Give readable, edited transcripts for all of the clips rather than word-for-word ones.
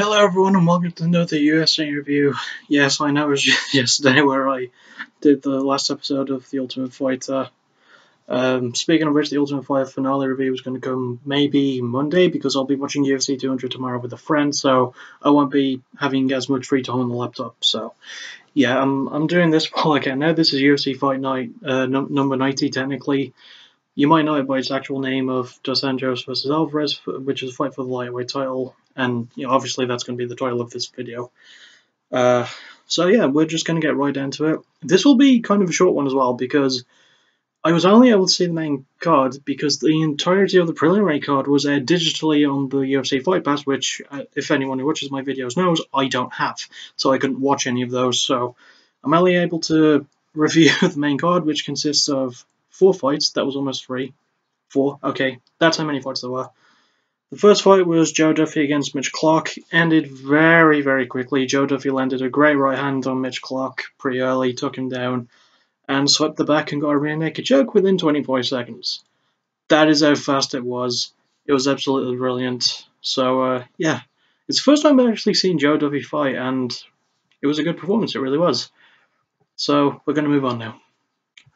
Hello everyone and welcome to another UFC review. Yes, I know it was yesterday where I did the last episode of The Ultimate Fighter. Speaking of which, the Ultimate Fighter finale review is going to come maybe Monday because I'll be watching UFC 200 tomorrow with a friend, so I won't be having as much free time on the laptop. So yeah, I'm doing this while I can. Now this is UFC Fight Night number 90 technically. You might know it by its actual name of Dos Anjos versus Alvarez, which is a fight for the lightweight title, and obviously that's going to be the title of this video. So yeah, we're just going to get right into it. This will be kind of a short one as well, because I was only able to see the main card because the entirety of the preliminary card was aired digitally on the UFC Fight Pass, which, if anyone who watches my videos knows, I don't have, so I couldn't watch any of those, so I'm only able to review the main card, which consists of 4 fights. That was almost 3. 4, okay, that's how many fights there were. The first fight was Joe Duffy against Mitch Clark. Ended very, very quickly. Joe Duffy landed a great right hand on Mitch Clark pretty early, took him down, and swept the back and got a rear naked choke within 25 seconds. That is how fast it was. It was absolutely brilliant. So, yeah, it's the first time I've actually seen Joe Duffy fight, and it was a good performance, it really was. So, we're going to move on now.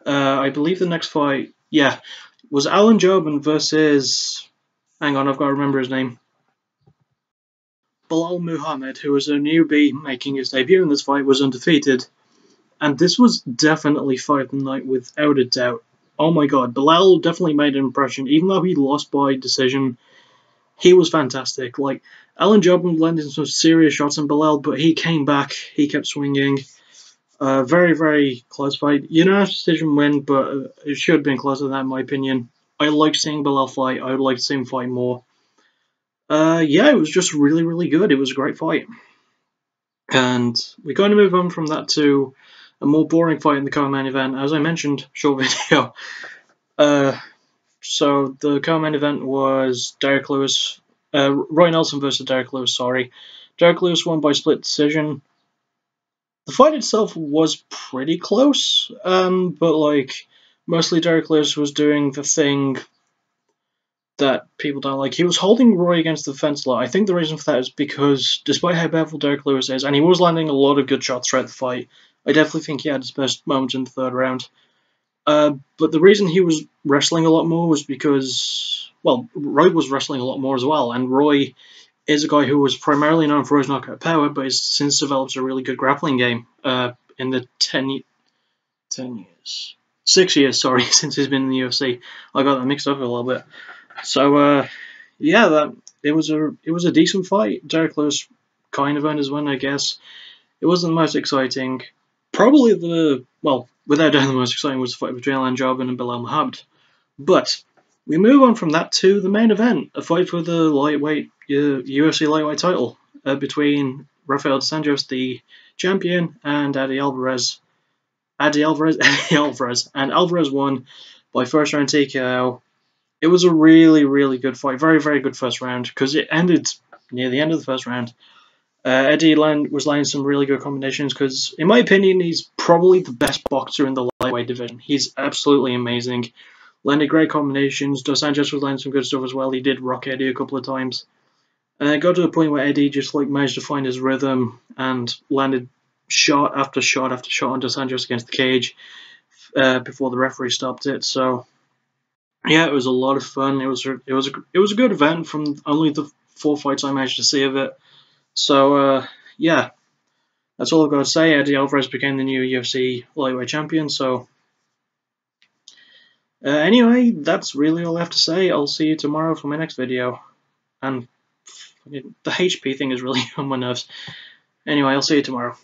I believe the next fight, yeah, was Alan Jobin versus... Hang on, I've got to remember his name. Belal Muhammad, who was a newbie making his debut in this fight, was undefeated. And this was definitely fight of the night without a doubt. Oh my god, Belal definitely made an impression. Even though he lost by decision, he was fantastic. Like, Alan Jobin landed some serious shots on Belal, but he came back, he kept swinging. Very, very close fight. Unanimous decision win, but it should have been closer than that, in my opinion. I like seeing Belal fight. I would like to see him fight more. Yeah, it was just really, really good. It was a great fight. And we're going to move on from that to a more boring fight in the co-main event. As I mentioned, short video. So the co-main event was Derrick Lewis, Roy Nelson versus Derrick Lewis, sorry. Derrick Lewis won by split decision. The fight itself was pretty close, but like mostly Derrick Lewis was doing the thing that people don't like. He was holding Roy against the fence a lot. I think the reason for that is because despite how powerful Derrick Lewis is, and he was landing a lot of good shots throughout the fight, I definitely think he had his best moments in the third round. But the reason he was wrestling a lot more was because, well, Roy was wrestling a lot more as well, and Roy is a guy who was primarily known for his knockout power, but has since developed a really good grappling game in the 6 years, sorry, since he's been in the UFC. I got that mixed up a little bit. So, yeah, it was a decent fight. Derrick Lewis kind of earned his win, I guess. It wasn't the most exciting. Probably without doubt the most exciting was the fight between Alan Jobin and Belal Muhammad. But we move on from that to the main event, a fight for the lightweight UFC lightweight title between Rafael Dos Anjos, the champion, and Eddie Alvarez. And Alvarez won by first round TKO. It was a really, really good fight. Very, very good first round because it ended near the end of the first round. Eddie was landing some really good combinations because, in my opinion, he's probably the best boxer in the lightweight division. He's absolutely amazing. Landed great combinations. Dos Anjos was landing some good stuff as well. He did rock Eddie a couple of times. And it got to a point where Eddie just managed to find his rhythm and landed shot after shot after shot on Dos Anjos against the cage before the referee stopped it. So yeah, it was a lot of fun. It was a good event from only the 4 fights I managed to see of it. So yeah, that's all I've got to say. Eddie Alvarez became the new UFC lightweight champion. So anyway, that's really all I have to say. I'll see you tomorrow for my next video. And the HP thing is really on my nerves. Anyway, I'll see you tomorrow.